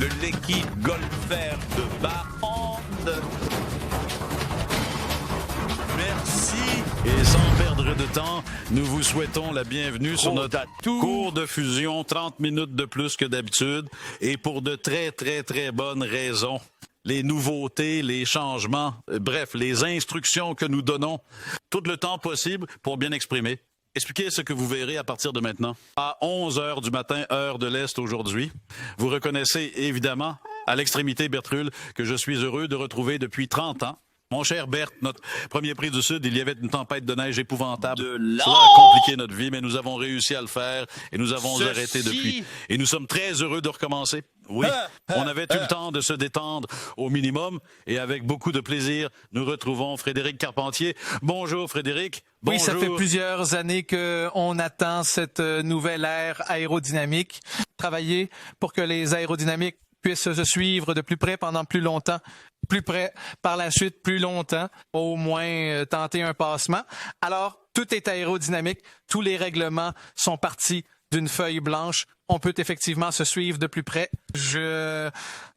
de l'équipe golfère de Barrande. Merci. Et sans perdre de temps, nous vous souhaitons la bienvenue sur notre cours de fusion, 30 minutes de plus que d'habitude, et pour de très, très, très bonnes raisons. Les nouveautés, les changements, bref, les instructions que nous donnons, tout le temps possible pour bien exprimer. Expliquez ce que vous verrez à partir de maintenant. À 11h du matin, heure de l'Est aujourd'hui, vous reconnaissez évidemment à l'extrémité Bertrul que je suis heureux de retrouver depuis 30 ans. Mon cher Bert, notre premier prix du Sud, il y avait une tempête de neige épouvantable. Cela a compliqué notre vie, mais nous avons réussi à le faire et nous avons arrêté depuis. Et nous sommes très heureux de recommencer. Oui, on avait eu le temps de se détendre au minimum et avec beaucoup de plaisir, nous retrouvons Frédéric Carpentier. Bonjour Frédéric. Bonjour. Oui, ça fait Bonjour. plusieurs années qu'on attend cette nouvelle ère aérodynamique. Travailler pour que les aérodynamiques puissent se suivre de plus près pendant plus longtemps, plus près par la suite plus longtemps, au moins tenter un passement. Alors, tout est aérodynamique, tous les règlements sont partis d'une feuille blanche. On peut effectivement se suivre de plus près. Je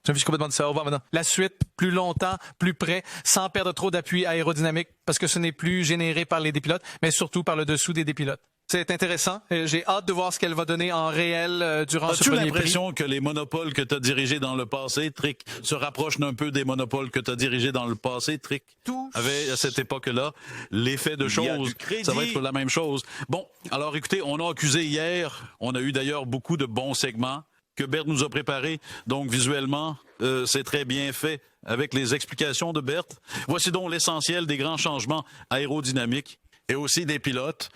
me suis complètement dit ça. Au revoir maintenant. La suite, plus longtemps, plus près, sans perdre trop d'appui aérodynamique, parce que ce n'est plus généré par les dépilotes, mais surtout par le dessous des dépilotes. C'est intéressant. J'ai hâte de voir ce qu'elle va donner en réel durant ce premier prix. As-tu l'impression que les monopoles que tu as dirigés dans le passé, Trick, se rapprochent un peu des monopoles que tu as dirigés dans le passé, Trick? Tout. À cette époque-là, l'effet de choses, ça va être la même chose. Bon, alors écoutez, on a accusé hier, on a eu d'ailleurs beaucoup de bons segments que Bert nous a préparés. Donc visuellement, c'est très bien fait avec les explications de Bert. Voici donc l'essentiel des grands changements aérodynamiques et aussi des pilotes.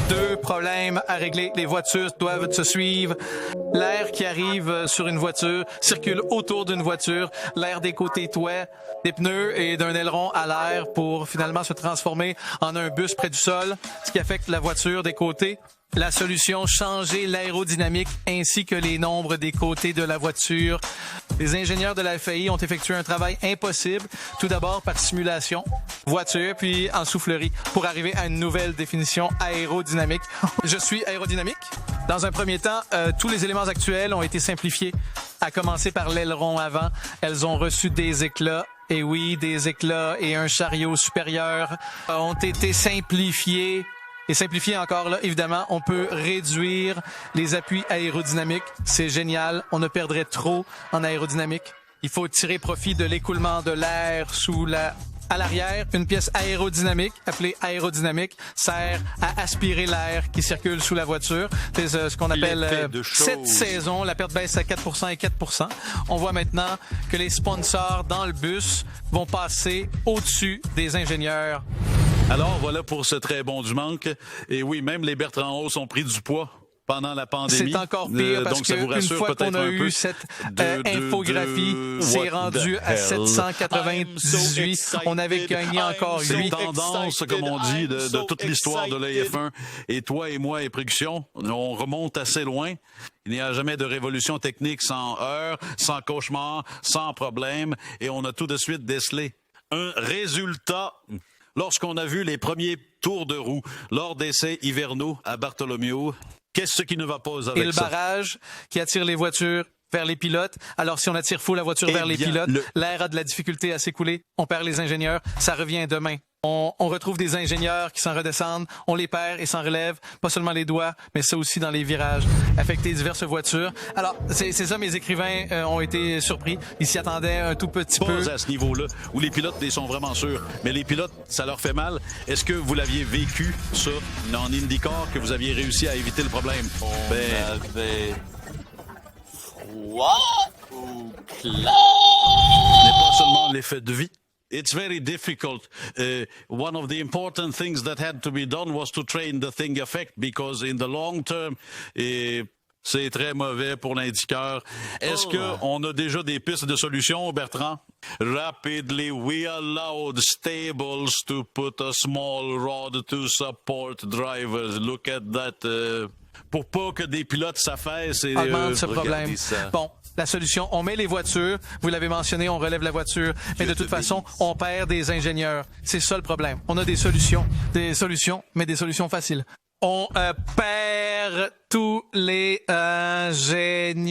Deux problèmes à régler. Les voitures doivent se suivre. L'air qui arrive sur une voiture circule autour d'une voiture. L'air des côtés toits, des pneus et d'un aileron à l'air pour finalement se transformer en un bus près du sol, ce qui affecte la voiture des côtés. La solution, changer l'aérodynamique ainsi que les nombres des côtés de la voiture. Les ingénieurs de la FAI ont effectué un travail impossible, tout d'abord par simulation, voiture, puis en soufflerie, pour arriver à une nouvelle définition aérodynamique. Je suis aérodynamique. Dans un premier temps, tous les éléments actuels ont été simplifiés, à commencer par l'aileron avant. Elles ont reçu des éclats. Et oui, des éclats et un chariot supérieur ont été simplifiés. Et simplifié encore là, évidemment, on peut réduire les appuis aérodynamiques. C'est génial. On ne perdrait trop en aérodynamique. Il faut tirer profit de l'écoulement de l'air à l'arrière. Une pièce aérodynamique, appelée aérodynamique, sert à aspirer l'air qui circule sous la voiture. C'est ce qu'on appelle cette saison. La perte baisse à 4% et 4%. On voit maintenant que les sponsors dans le bus vont passer au-dessus des ingénieurs. Alors, voilà pour ce très bon du manque. Et oui, même les Bertrand Hauss ont pris du poids pendant la pandémie. C'est encore pire parce donc ça vous qu'une rassure fois qu'on a eu cette infographie, c'est rendu à 798. On avait gagné encore 8. C'est une tendance, comme on dit, de toute l'histoire de l'AF1. Et toi et moi et Prédiction, on remonte assez loin. Il n'y a jamais de révolution technique sans heurts, sans cauchemar, sans problème. Et on a tout de suite décelé un résultat. Lorsqu'on a vu les premiers tours de roue lors d'essais hivernaux à Bartholomew, qu'est-ce qui ne va pas avec ça? Et le barrage qui attire les voitures vers les pilotes. Alors, si on attire fou la voiture vers les pilotes, l'air a de la difficulté à s'écouler. On perd les ingénieurs. Ça revient demain. On retrouve des ingénieurs qui s'en redescendent. On les perd et s'en relèvent. Pas seulement les doigts, mais ça aussi dans les virages. Affecter diverses voitures. Alors, c'est ça, mes écrivains ont été surpris. Ils s'y attendaient un tout petit peu. Pas à ce niveau-là, où les pilotes ils sont vraiment sûrs. Mais les pilotes, ça leur fait mal. Est-ce que vous l'aviez vécu, ça, en IndyCar, que vous aviez réussi à éviter le problème? On avait froid ou clair? Ce n'est pas seulement l'effet de vie. It's very difficult. One of the important things that had to be done was to train the thing effect because in the long term, c'est très mauvais pour l'indicateur. Est-ce qu'on a déjà des pistes de solutions, Bertrand? Rapidly, we allowed stables to put a small rod to support drivers. Look at that. Pour pas que des pilotes s'affaissent et augmente ce problème. Bon, la solution, on met les voitures, vous l'avez mentionné, on relève la voiture, mais de toute façon, on perd des ingénieurs. C'est ça le problème. On a des solutions, mais des solutions faciles. On perd tous les ingénieurs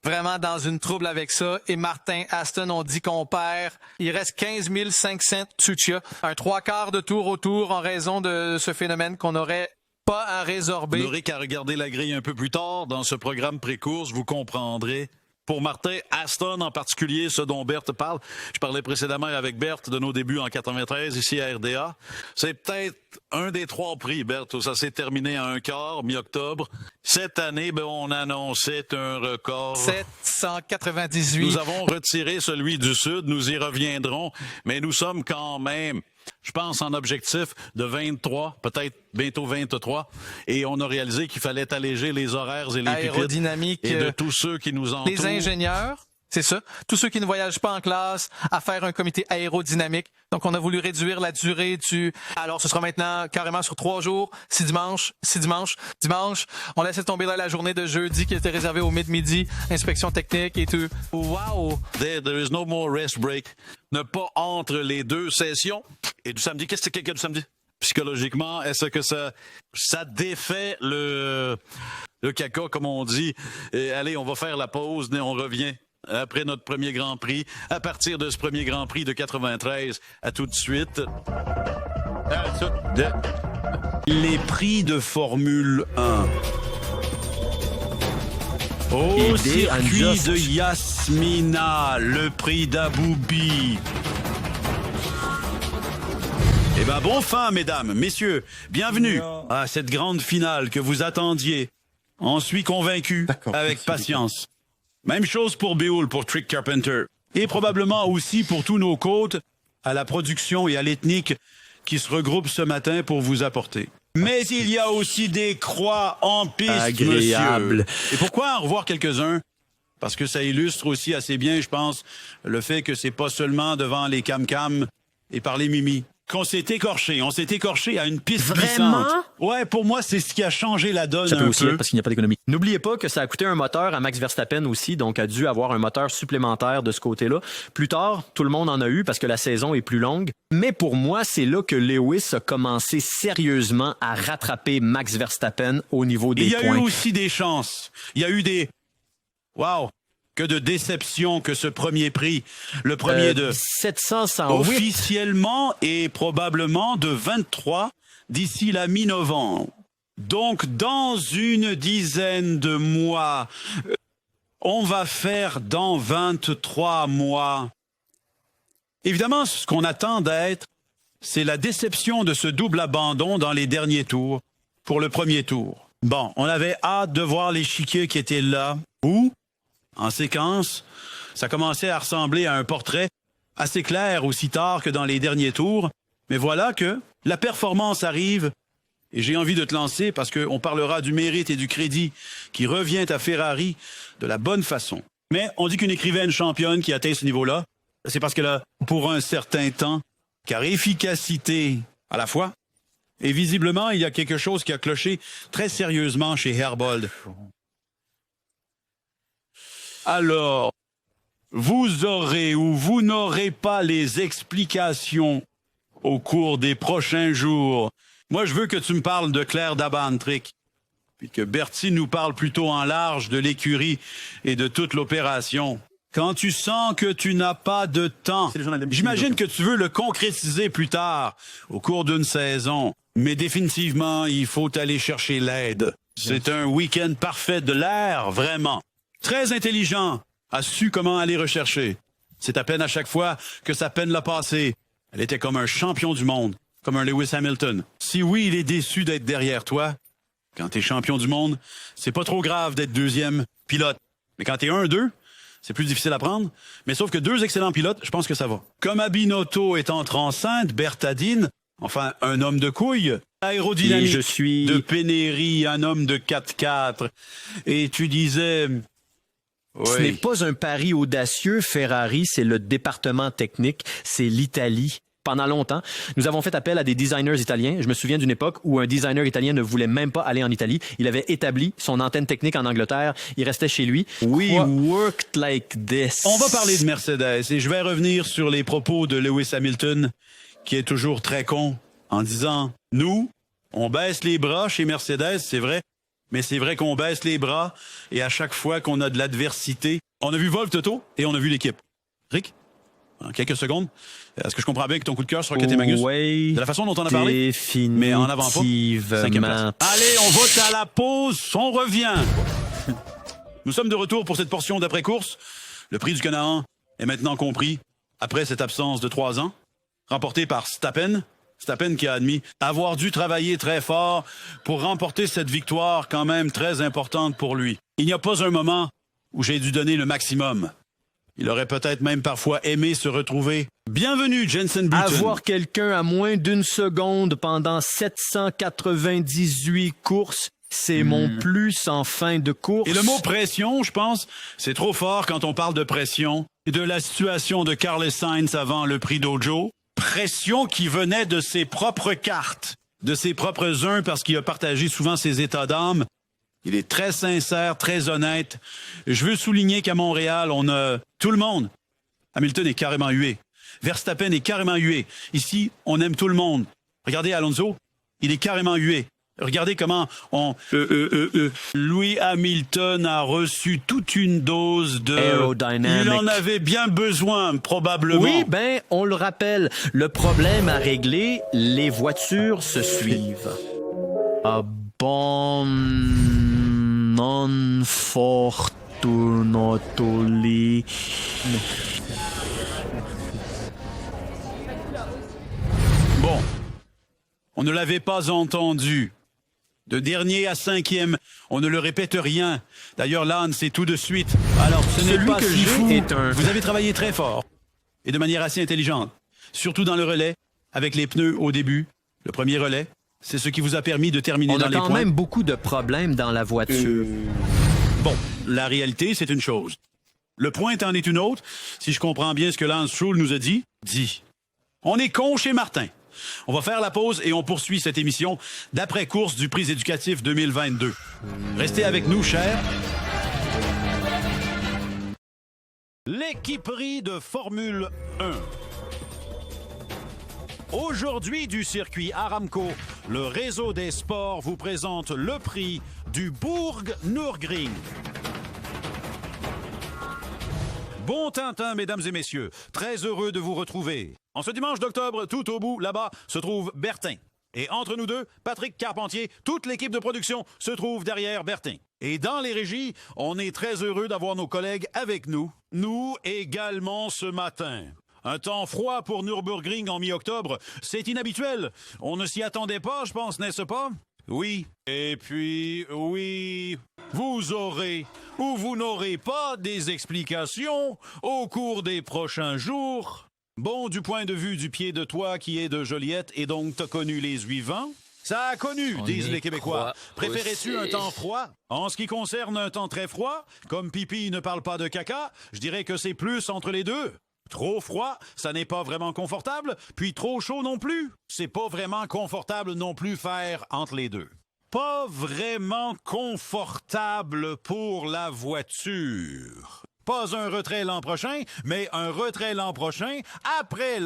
vraiment dans une trouble avec ça. Et Martin Aston, on dit qu'on perd. Il reste 15 500 Tsuchiya. Un 3/4 de tour au tour en raison de ce phénomène qu'on n'aurait pas à résorber. Vous n'aurez qu'à regarder la grille un peu plus tard dans ce programme pré-course, vous comprendrez. Pour Martin Aston en particulier, ce dont Berthe parle. Je parlais précédemment avec Berthe de nos débuts en 93 ici à RDA. C'est peut-être un des 3 prix, Berthe, où ça s'est terminé à 1/4, mi-octobre. Cette année, on annonçait un record. 798. Nous avons retiré celui du Sud, nous y reviendrons, mais nous sommes quand même, je pense, en objectif de 23, peut-être bientôt 23, et on a réalisé qu'il fallait alléger les horaires et les aérodynamiques et de tous ceux qui nous entourent. Les ingénieurs, c'est ça. Tous ceux qui ne voyagent pas en classe, à faire un comité aérodynamique. Donc, on a voulu réduire la durée du... Alors, ce sera maintenant carrément sur 3 jours. 6 dimanches. Dimanche, on laissait tomber là la journée de jeudi qui était réservée au midi, inspection technique et tout. Wow! There is no more rest break. Ne pas entre les 2 sessions. Et du samedi, qu'est-ce que c'est que du samedi? Psychologiquement, est-ce que ça défait le caca, comme on dit? Et allez, on va faire la pause, et on revient après notre premier Grand Prix. À partir de ce premier Grand Prix de 93, à tout de suite. Les prix de Formule 1. Au circuit de Yasmina, le prix d'Aboubi. Eh ben, bon fin, mesdames, messieurs. Bienvenue à cette grande finale que vous attendiez. En suis convaincu, avec patience. Même chose pour Béoul, pour Trick Carpenter. Et probablement aussi pour tous nos côtes, à la production et à l'ethnique qui se regroupent ce matin pour vous apporter. Mais il y a aussi des croix en piste, agréable. Monsieur. Et pourquoi en revoir quelques-uns? Parce que ça illustre aussi assez bien, je pense, le fait que c'est pas seulement devant les cam-cam et par les mimi. On s'est écorché à une piste Vraiment? glissante. Ouais, pour moi, c'est ce qui a changé la donne Ça peut un aussi peu. être parce qu'il n'y a pas d'économie. N'oubliez pas que ça a coûté un moteur à Max Verstappen aussi, donc a dû avoir un moteur supplémentaire de ce côté-là. Plus tard, tout le monde en a eu parce que la saison est plus longue. Mais pour moi, c'est là que Lewis a commencé sérieusement à rattraper Max Verstappen au niveau des points. Il y a eu aussi des chances. Il y a eu des... Wow! Que de déception que ce premier prix. Le premier de... 708. Officiellement et probablement de 23 d'ici la mi-novembre. Donc, dans une dizaine de mois, on va faire dans 23 mois. Évidemment, ce qu'on attend d'être, c'est la déception de ce double abandon dans les derniers tours pour le premier tour. Bon, on avait hâte de voir l'échiquier qui était là. Où? En séquence, ça commençait à ressembler à un portrait assez clair aussi tard que dans les derniers tours. Mais voilà que la performance arrive et j'ai envie de te lancer parce qu'on parlera du mérite et du crédit qui revient à Ferrari de la bonne façon. Mais on dit qu'une écrivaine championne qui atteint ce niveau-là, c'est parce qu'elle a, pour un certain temps, car efficacité à la fois, et visiblement, il y a quelque chose qui a cloché très sérieusement chez Herbold. Alors, vous aurez ou vous n'aurez pas les explications au cours des prochains jours. Moi, je veux que tu me parles de Claire Daban-Trick, puis que Bertie nous parle plutôt en large de l'écurie et de toute l'opération. Quand tu sens que tu n'as pas de temps, j'imagine que tu veux le concrétiser plus tard, au cours d'une saison. Mais définitivement, il faut aller chercher l'aide. C'est un week-end parfait de l'air, vraiment. Très intelligent, a su comment aller rechercher. C'est à peine à chaque fois que sa peine l'a passé. Elle était comme un champion du monde, comme un Lewis Hamilton. Si oui, il est déçu d'être derrière toi, quand t'es champion du monde, c'est pas trop grave d'être deuxième pilote. Mais quand t'es 1-2, c'est plus difficile à prendre. Mais sauf que 2 excellents pilotes, je pense que ça va. Comme Abinotto est entre enceinte, Bertadine, enfin, un homme de couille, aérodynamique, Et je suis... de Pénéry, un homme de 4x4. Et tu disais... Ce n'est pas un pari audacieux, Ferrari, c'est le département technique, c'est l'Italie. Pendant longtemps, nous avons fait appel à des designers italiens. Je me souviens d'une époque où un designer italien ne voulait même pas aller en Italie. Il avait établi son antenne technique en Angleterre. Il restait chez lui. We worked like this. On va parler de Mercedes et je vais revenir sur les propos de Lewis Hamilton, qui est toujours très con, en disant « Nous, On baisse les bras chez Mercedes, c'est vrai. Mais c'est vrai qu'on baisse les bras et à chaque fois qu'on a de l'adversité, on a vu Wolf Toto et on a vu l'équipe. Rick, en quelques secondes, est-ce que je comprends bien que ton coup de cœur sur Rocket et Magnus? Oui, de la façon dont on a parlé? définitivement. Mais en avant pas. 5e place. Allez, on vote à la pause, on revient. Nous sommes de retour pour cette portion d'après-course. Le prix du Canaan est maintenant compris après cette absence de 3 ans, remporté par Stappen. Stappen qui a admis avoir dû travailler très fort pour remporter cette victoire quand même très importante pour lui. Il n'y a pas un moment où j'ai dû donner le maximum. Il aurait peut-être même parfois aimé se retrouver. Bienvenue, Jensen Button. Avoir quelqu'un à moins d'une seconde pendant 798 courses, c'est mon plus en fin de course. Et le mot pression, je pense, c'est trop fort quand on parle de pression. Et de la situation de Carlos Sainz avant le prix Dojo. Pression qui venait de ses propres cartes, de ses propres uns parce qu'il a partagé souvent ses états d'âme. Il est très sincère, très honnête. Je veux souligner qu'à Montréal, on a tout le monde. Hamilton est carrément hué. Verstappen est carrément hué. Ici, on aime tout le monde. Regardez Alonso, il est carrément hué. Regardez comment Louis Hamilton a reçu toute une dose de... Aerodynamic. Il en avait bien besoin, probablement. Oui, ben, on le rappelle. Le problème à régler, les voitures se suivent. Bon... non fortunately... Bon, on ne l'avait pas entendu. De dernier à 5e, on ne le répète rien. D'ailleurs, Lance, c'est tout de suite. Alors, ce n'est pas si fou. Vous avez travaillé très fort et de manière assez intelligente. Surtout dans le relais, avec les pneus au début. Le premier relais, c'est ce qui vous a permis de terminer dans les points. On a quand même beaucoup de problèmes dans la voiture. Bon, la réalité, c'est une chose. Le point en est une autre. Si je comprends bien ce que Lance Stroll nous a dit. On est con chez Martin. On va faire la pause et on poursuit cette émission d'après-course du Prix éducatif 2022. Restez avec nous, chers. L'équiperie de Formule 1. Aujourd'hui, du circuit Aramco, le réseau des sports vous présente le prix du Bourg-Nürburgring. Bon Tintin, mesdames et messieurs. Très heureux de vous retrouver. En ce dimanche d'octobre, tout au bout, là-bas, se trouve Bertin. Et entre nous deux, Patrick Carpentier, toute l'équipe de production se trouve derrière Bertin. Et dans les régies, on est très heureux d'avoir nos collègues avec nous. Nous également ce matin. Un temps froid pour Nürburgring en mi-octobre, c'est inhabituel. On ne s'y attendait pas, je pense, n'est-ce pas? Oui. Et puis, oui, vous aurez ou vous n'aurez pas des explications au cours des prochains jours. Bon, du point de vue du pied de toi qui est de Joliette et donc t'as connu les suivants. Ça a connu, disent les Québécois. Préférais-tu un temps froid? En ce qui concerne un temps très froid, comme Pipi ne parle pas de caca, je dirais que c'est plus entre les deux. Trop froid, ça n'est pas vraiment confortable, puis trop chaud non plus. C'est pas vraiment confortable non plus faire entre les deux. Pas vraiment confortable pour la voiture. Pas un retrait l'an prochain, mais un retrait l'an prochain, après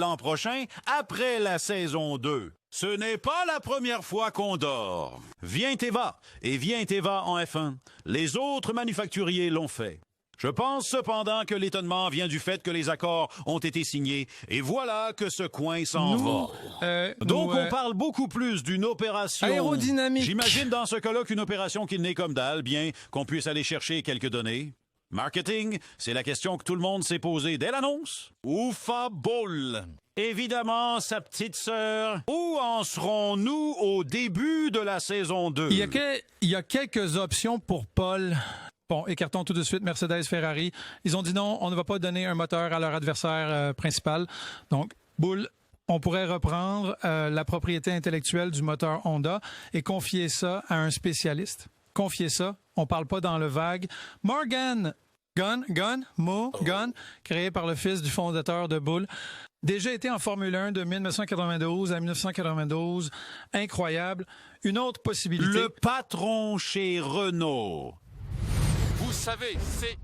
la saison 2. Ce n'est pas la première fois qu'on dort. Viens Teva, et viens Teva en F1. Les autres manufacturiers l'ont fait. Je pense cependant que l'étonnement vient du fait que les accords ont été signés, et voilà que ce coin s'en va. Donc on parle beaucoup plus d'une opération... aérodynamique. J'imagine dans ce cas-là qu'une opération qui n'est comme dalle, bien qu'on puisse aller chercher quelques données. Marketing, c'est la question que tout le monde s'est posée dès l'annonce. Oufa Bowl. Évidemment, sa petite sœur. Où en serons-nous au début de la saison 2? Il y a quelques options pour Paul. Bon, écartons tout de suite Mercedes-Ferrari. Ils ont dit non, on ne va pas donner un moteur à leur adversaire principal. Donc, Bull, on pourrait reprendre la propriété intellectuelle du moteur Honda et confier ça à un spécialiste. Confier ça, on parle pas dans le vague. Morgan Gunn, créé par le fils du fondateur de Bull, déjà été en Formule 1 de 1992 à 1992. Incroyable. Une autre possibilité. Le patron chez Renault. Vous savez, c'est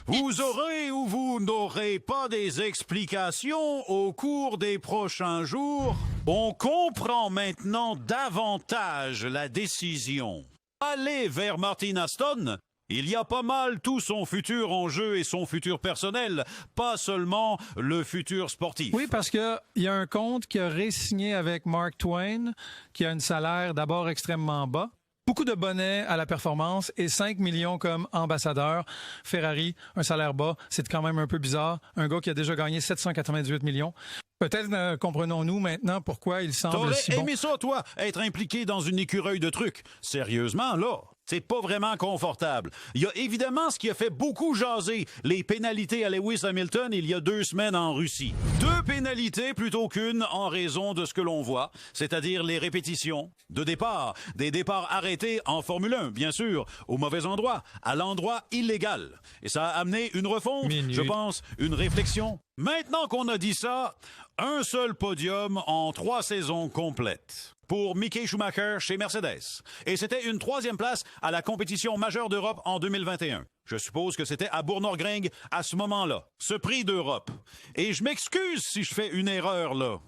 Vous aurez ou vous n'aurez pas des explications au cours des prochains jours. On comprend maintenant davantage la décision. Aller vers Martin Aston, il y a pas mal tout son futur en jeu et son futur personnel, pas seulement le futur sportif. Oui, parce qu'il y a un compte qui a ré-signé avec Mark Twain, qui a un salaire d'abord extrêmement bas. Beaucoup de bonnets à la performance et 5 millions comme ambassadeur. Ferrari, un salaire bas, c'est quand même un peu bizarre. Un gars qui a déjà gagné 798 millions. Peut-être comprenons-nous maintenant pourquoi il semble si bon. T'aurais aimé ça, toi, être impliqué dans une écureuil de trucs. Sérieusement, là, c'est pas vraiment confortable. Il y a évidemment ce qui a fait beaucoup jaser, les pénalités à Lewis Hamilton il y a 2 semaines en Russie. 2 pénalités plutôt qu'une en raison de ce que l'on voit, c'est-à-dire les répétitions de départ, des départs arrêtés en Formule 1, bien sûr, au mauvais endroit, à l'endroit illégal. Et ça a amené une refonte, je pense, une réflexion. Maintenant qu'on a dit ça, un seul podium en 3 saisons complètes pour Michael Schumacher chez Mercedes. Et c'était une 3e place à la compétition majeure d'Europe en 2021. Je suppose que c'était à Bourg-Norgring à ce moment-là, ce prix d'Europe. Et je m'excuse si je fais une erreur là.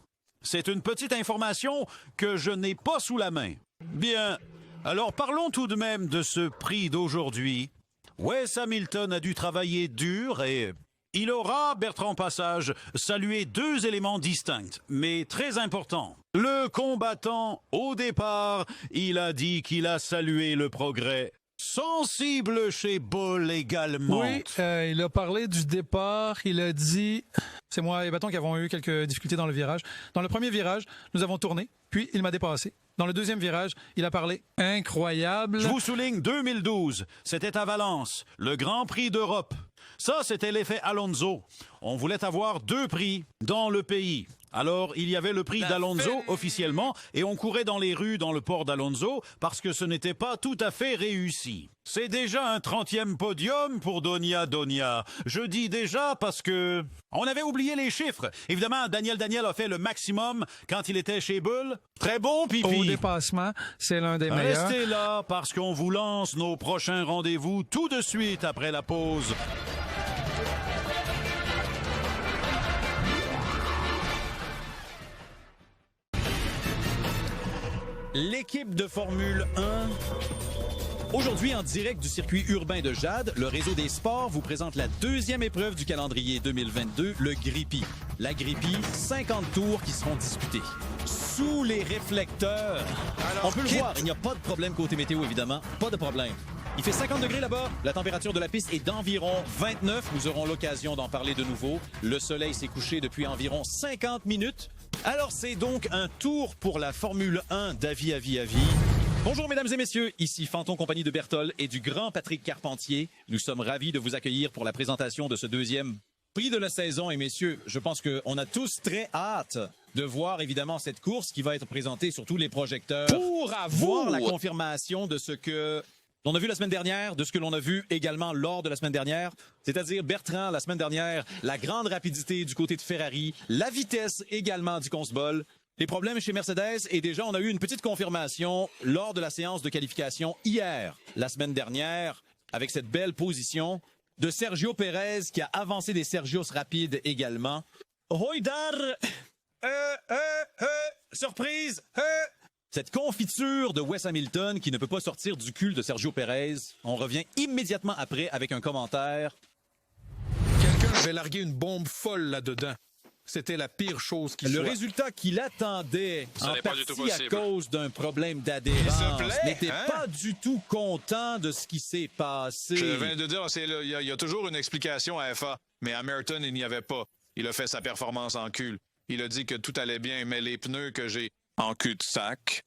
C'est une petite information que je n'ai pas sous la main. Bien, alors parlons tout de même de ce prix d'aujourd'hui. Wes Hamilton a dû travailler dur et il aura, Bertrand Passage, salué 2 éléments distincts, mais très importants. Le combattant, au départ, il a dit qu'il a salué le progrès. Sensible chez Bull également. Oui, il a parlé du départ. Il a dit... C'est moi et Bâton qui avons eu quelques difficultés dans le virage. Dans le premier virage, nous avons tourné, puis il m'a dépassé. Dans le deuxième virage, il a parlé incroyable. Je vous souligne 2012. C'était à Valence, le Grand Prix d'Europe. Ça, c'était l'effet Alonso. On voulait avoir 2 prix dans le pays. Alors, il y avait le prix d'Alonso officiellement et on courait dans les rues dans le port d'Alonso parce que ce n'était pas tout à fait réussi. C'est déjà un 30e podium pour Donia. Je dis déjà parce que on avait oublié les chiffres. Évidemment, Daniel a fait le maximum quand il était chez Bull. Très bon, Pipi. Au dépassement, c'est l'un des meilleurs. Restez là parce qu'on vous lance nos prochains rendez-vous tout de suite après la pause. L'équipe de Formule 1. Aujourd'hui, en direct du circuit urbain de Jade, le réseau des sports vous présente la 2e épreuve du calendrier 2022, le Grippy. La Grippy, 50 tours qui seront disputés. Sous les réflecteurs. Alors, on peut le voir, il n'y a pas de problème côté météo, évidemment. Pas de problème. Il fait 50 degrés là-bas. La température de la piste est d'environ 29. Nous aurons l'occasion d'en parler de nouveau. Le soleil s'est couché depuis environ 50 minutes. Alors, c'est donc un tour pour la Formule 1 d'avis à vie à vie. Bonjour, mesdames et messieurs. Ici Fanton, compagnie de Bertol et du grand Patrick Carpentier. Nous sommes ravis de vous accueillir pour la présentation de ce 2e prix de la saison. Et messieurs, je pense qu'on a tous très hâte de voir évidemment cette course qui va être présentée sur tous les projecteurs. Pour avoir la confirmation de ce que l'on a vu la semaine dernière, de ce que l'on a vu également lors de la semaine dernière, c'est-à-dire Bertrand, la semaine dernière, la grande rapidité du côté de Ferrari, la vitesse également du Consbol, les problèmes chez Mercedes, et déjà on a eu une petite confirmation lors de la séance de qualification hier, la semaine dernière, avec cette belle position de Sergio Pérez qui a avancé des Sergios rapides également. Hoydar, surprise, Cette confiture de Wes Hamilton qui ne peut pas sortir du cul de Sergio Pérez. On revient immédiatement après avec un commentaire. Quelqu'un avait largué une bombe folle là-dedans. C'était la pire chose qui soit. Le résultat qu'il attendait, en partie à cause d'un problème d'adhérence, n'était pas du tout content de ce qui s'est passé. Je viens de dire, il y a toujours une explication à FA, mais à Merton, il n'y avait pas. Il a fait sa performance en cul. Il a dit que tout allait bien, mais les pneus que j'ai en cul-de-sac,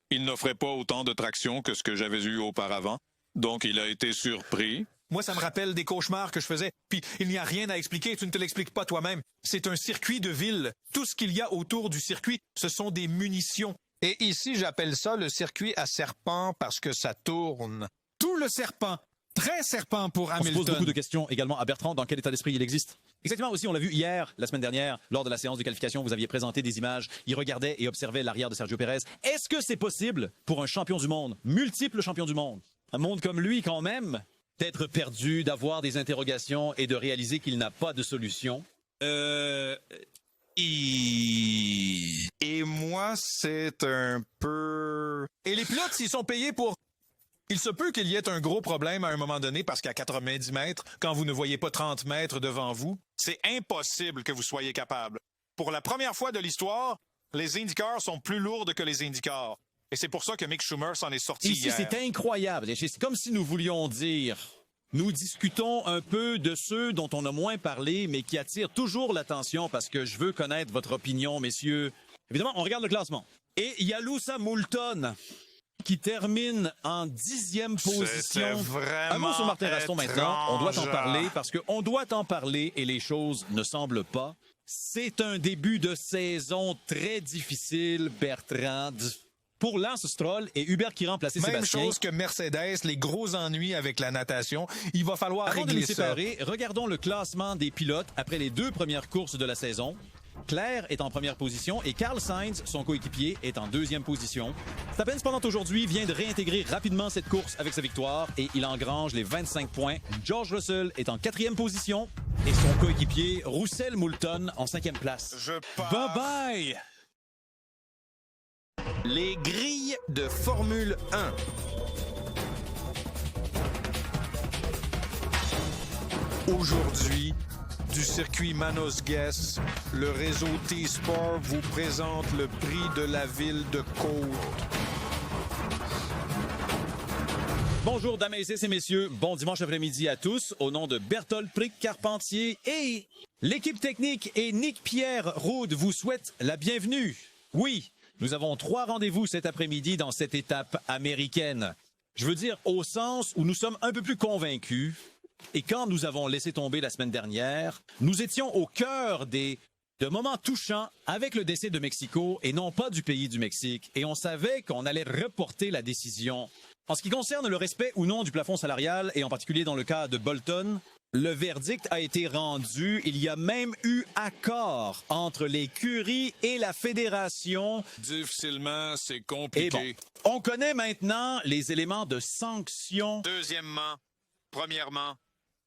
il n'offrait pas autant de traction que ce que j'avais eu auparavant. Donc, il a été surpris. Moi, ça me rappelle des cauchemars que je faisais. Puis, il n'y a rien à expliquer, tu ne te l'expliques pas toi-même. C'est un circuit de ville. Tout ce qu'il y a autour du circuit, ce sont des munitions. Et ici, j'appelle ça le circuit à serpent parce que ça tourne. Tout le serpent. Très serpent pour Hamilton. On se pose beaucoup de questions également à Bertrand. Dans quel état d'esprit il existe? Exactement aussi, on l'a vu hier, la semaine dernière, lors de la séance de qualification, vous aviez présenté des images. Il regardait et observait l'arrière de Sergio Pérez. Est-ce que c'est possible pour un champion du monde, multiple champion du monde, un monde comme lui quand même, d'être perdu, d'avoir des interrogations et de réaliser qu'il n'a pas de solution? Et moi, c'est un peu... Et les pilotes, s'ils sont payés pour... Il se peut qu'il y ait un gros problème à un moment donné parce qu'à 90 mètres, quand vous ne voyez pas 30 mètres devant vous, C'est impossible que vous soyez capable. Pour la première fois de l'histoire, les IndyCars sont plus lourdes que les IndyCars. Et c'est pour ça que Mick Schumer s'en est sorti Ici, hier. c'est incroyable. C'est comme si nous voulions dire, nous discutons un peu de ceux dont on a moins parlé, mais qui attirent toujours l'attention parce que je veux connaître votre opinion, messieurs. Évidemment, on regarde le classement. Et il y a Lewis Moulton qui termine en 10e position. C'était vraiment Un mot sur Martin Raston maintenant. On doit en étrange. parler parce qu'on doit en parler et les choses ne semblent pas. C'est un début de saison très difficile, Bertrand, pour Lance Stroll et Hubert qui remplaçait même Sébastien. chose que Mercedes, les gros ennuis avec la natation. Il va falloir Avant de régler nous ça. séparer, regardons le classement des pilotes après les 2 premières courses de la saison. Claire est en première position et Carl Sainz, son coéquipier, est en 2e position. Verstappen, cependant, aujourd'hui, vient de réintégrer rapidement cette course avec sa victoire et il engrange les 25 points. George Russell est en 4e position et son coéquipier, Russell Moulton, en 5e place. Je pars. Bye-bye! Les grilles de Formule 1. Aujourd'hui, du circuit Manos Guest, le réseau T-Sport vous présente le prix de la ville de Côte. Bonjour, dames et messieurs. Bon dimanche après-midi à tous. Au nom de Berthold Prick Carpentier et l'équipe technique et Nick-Pierre Roud vous souhaite la bienvenue. Oui, nous avons 3 rendez-vous cet après-midi dans cette étape américaine. Je veux dire au sens où nous sommes un peu plus convaincus. Et quand nous avons laissé tomber la semaine dernière, nous étions au cœur de moments touchants avec le décès de Mexico et non pas du pays du Mexique. Et on savait qu'on allait reporter la décision. En ce qui concerne le respect ou non du plafond salarial, et en particulier dans le cas de Bolton, le verdict a été rendu. Il y a même eu accord entre l'écurie et la fédération. Difficilement, c'est Et compliqué. bon, on connaît maintenant les éléments de sanction. Deuxièmement, premièrement,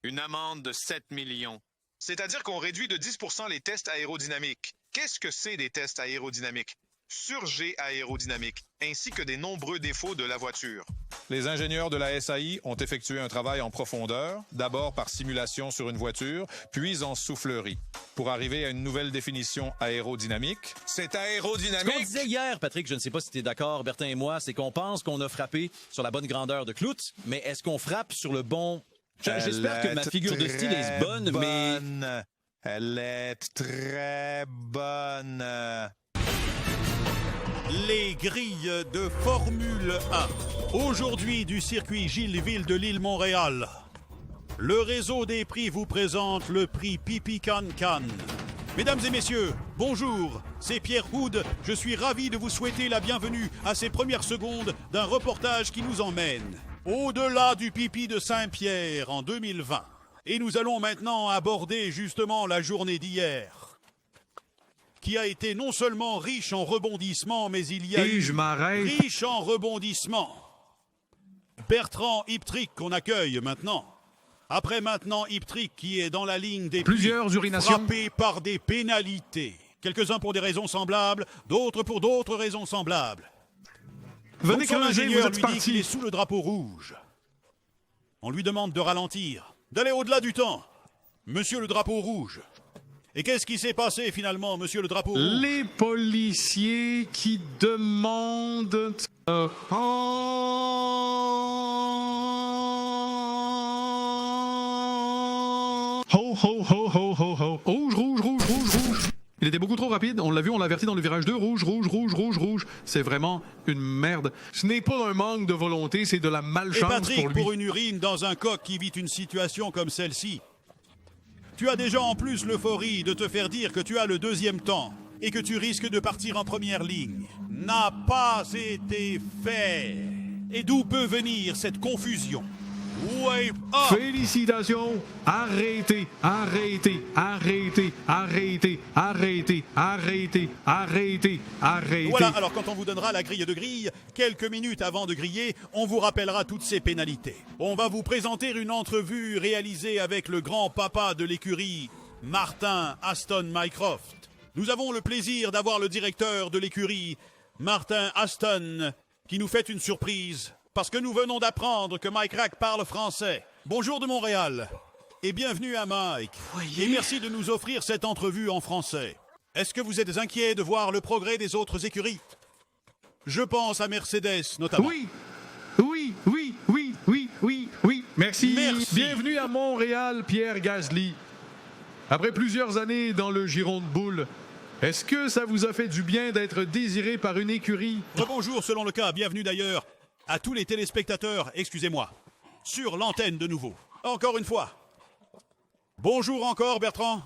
une amende de 7 millions. C'est-à-dire qu'on réduit de 10 % les tests aérodynamiques. Qu'est-ce que c'est des tests aérodynamiques? Surjet aérodynamique, ainsi que des nombreux défauts de la voiture. Les ingénieurs de la SAI ont effectué un travail en profondeur, d'abord par simulation sur une voiture, puis en soufflerie, pour arriver à une nouvelle définition aérodynamique. C'est Ce qu'on aérodynamique. disait hier, Patrick, je ne sais pas si tu es d'accord, Bertin et moi, c'est qu'on pense qu'on a frappé sur la bonne grandeur de clout, mais est-ce qu'on frappe sur le bon... J'espère que ma figure de style est bonne, mais... Elle est très bonne. Les grilles de Formule 1. Aujourd'hui du circuit Gilles-Ville de l'île-Montréal. Le réseau des prix vous présente le prix Pipi Can Can. Mesdames et messieurs, bonjour, c'est Pierre Houd. Je suis ravi de vous souhaiter la bienvenue à ces premières secondes d'un reportage qui nous emmène au-delà du pipi de Saint-Pierre en 2020. Et nous allons maintenant aborder justement la journée d'hier, qui a été non seulement riche en rebondissements, mais il y a eu riche en rebondissements. Bertrand Iptrick qu'on accueille maintenant. Après maintenant Iptrick qui est dans la ligne des plusieurs urinations frappé par des pénalités. Quelques-uns pour des raisons semblables, d'autres pour d'autres raisons semblables. Venez Donc son creuser, vous ingénieur êtes lui dit qu'il est parti. sous le drapeau rouge. On lui demande de ralentir, d'aller au-delà du temps. Monsieur le drapeau rouge. Et qu'est-ce qui s'est passé finalement, monsieur le drapeau rouge? Les policiers qui demandent... Ho, ho, ho, ho, ho, ho. Rouge, rouge, rouge, rouge, rouge. Il était beaucoup trop rapide. On l'a vu, on l'a averti dans le virage 2. Rouge, rouge, rouge, rouge, rouge. C'est vraiment une merde. Ce n'est pas un manque de volonté, c'est de la Et malchance Patrick, pour lui. pour une urine dans un coq qui vit une situation comme celle-ci, tu as déjà en plus l'euphorie de te faire dire que tu as le deuxième temps et que tu risques de partir en première ligne. N'a pas été fait. Et d'où peut venir cette confusion? Wave up! Félicitations! Arrêtez, arrêtez, arrêtez, arrêtez, arrêtez, arrêtez, arrêtez, arrêtez. Voilà, alors quand on vous donnera la grille de grille, quelques minutes avant de griller, on vous rappellera toutes ces pénalités. On va vous présenter une entrevue réalisée avec le grand papa de l'écurie, Martin Aston Mycroft. Nous avons le plaisir d'avoir le directeur de l'écurie, Martin Aston, qui nous fait une surprise. Parce que nous venons d'apprendre que Mike Rack parle français. Bonjour de Montréal et bienvenue à Mike. Et merci de nous offrir cette entrevue en français. Est-ce que vous êtes inquiet de voir le progrès des autres écuries? Je pense à Mercedes notamment. Oui, oui, oui, oui, oui, oui, oui. Merci. Merci. Bienvenue à Montréal, Pierre Gasly. Après plusieurs années dans le giron de boule, est-ce que ça vous a fait du bien d'être désiré par une écurie? Rebonjour selon le cas, bienvenue d'ailleurs à tous les téléspectateurs, excusez-moi, sur l'antenne de nouveau. Encore une fois. Bonjour encore Bertrand.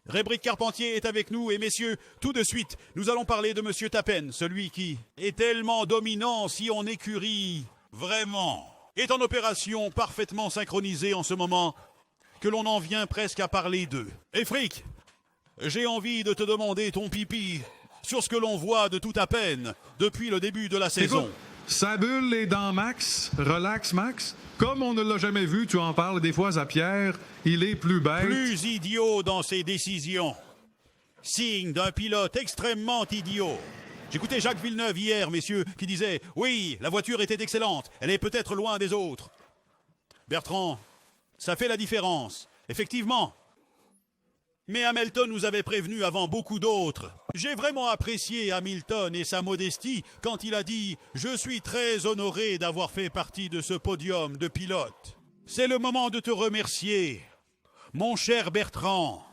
Rébric Carpentier est avec nous et messieurs, tout de suite, nous allons parler de Monsieur Tappen, celui qui est tellement dominant si on écurie vraiment, est en opération parfaitement synchronisée en ce moment que l'on en vient presque à parler d'eux. Et Frick, j'ai envie de te demander ton pipi sur ce que l'on voit de tout à peine depuis le début de la saison. Écoute, sa bulle est dans Max. Relax, Max. Comme on ne l'a jamais vu, tu en parles des fois à Pierre, il est plus bête. Plus idiot dans ses décisions. Signe d'un pilote extrêmement idiot. J'écoutais Jacques Villeneuve hier, messieurs, qui disait « Oui, la voiture était excellente, elle est peut-être loin des autres. » Bertrand, ça fait la différence, effectivement. Mais Hamilton nous avait prévenu avant beaucoup d'autres. J'ai vraiment apprécié Hamilton et sa modestie quand il a dit « Je suis très honoré d'avoir fait partie de ce podium de pilote. » C'est le moment de te remercier, mon cher Bertrand,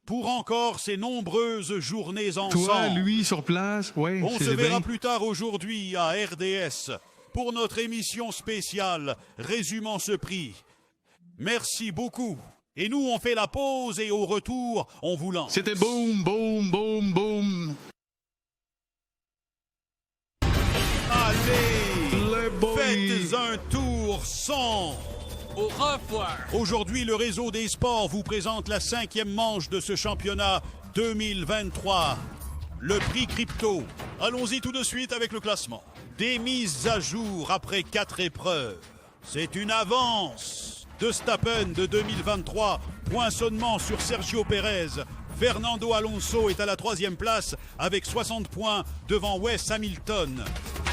pour encore ces nombreuses journées ensemble. Toi, lui, sur place, ouais, On c'est se verra bien. plus tard aujourd'hui à RDS pour notre émission spéciale résumant ce prix. Merci beaucoup. Et nous, on fait la pause et au retour, on vous lance. C'était boum, boum, boum, boum. Allez, Le boy. faites un tour son. Au revoir. Aujourd'hui, le réseau des sports vous présente la 5e manche de ce championnat 2023. Le prix crypto. Allons-y tout de suite avec le classement. Des mises à jour après 4 épreuves. C'est une avance. De Verstappen de 2023, poinçonnement sur Sergio Pérez. Fernando Alonso est à la 3e place avec 60 points devant Wes Hamilton.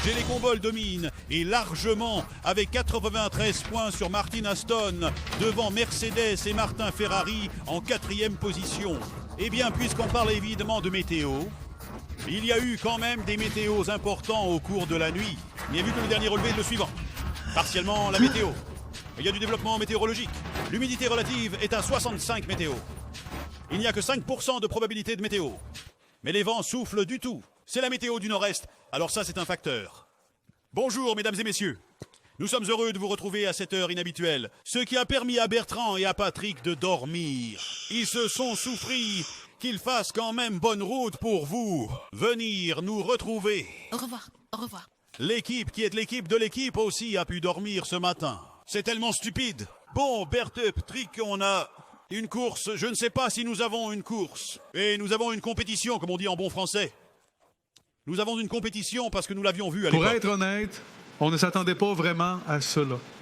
Géné Combol domine et largement avec 93 points sur Martin Aston devant Mercedes et Martin Ferrari en 4e position. Eh bien, puisqu'on parle évidemment de météo, il y a eu quand même des météos importants au cours de la nuit. Bien vu que le dernier relevé est le suivant. Partiellement la météo. Il y a du développement météorologique. L'humidité relative est à 65 météo. Il n'y a que 5% de probabilité de météo. Mais les vents soufflent du tout. C'est la météo du nord-est, alors ça c'est un facteur. Bonjour mesdames et messieurs. Nous sommes heureux de vous retrouver à cette heure inhabituelle. Ce qui a permis à Bertrand et à Patrick de dormir. Ils se sont souffris qu'ils fassent quand même bonne route pour vous. Venir nous retrouver. Au revoir, au revoir. L'équipe qui est l'équipe de l'équipe aussi a pu dormir ce matin. C'est tellement stupide. Bon, Berthe, Patrick, on a une course. Je ne sais pas si nous avons une course. Et nous avons une compétition, comme on dit en bon français. Nous avons une compétition parce que nous l'avions vue à l'époque. Pour être honnête, on ne s'attendait pas vraiment à cela.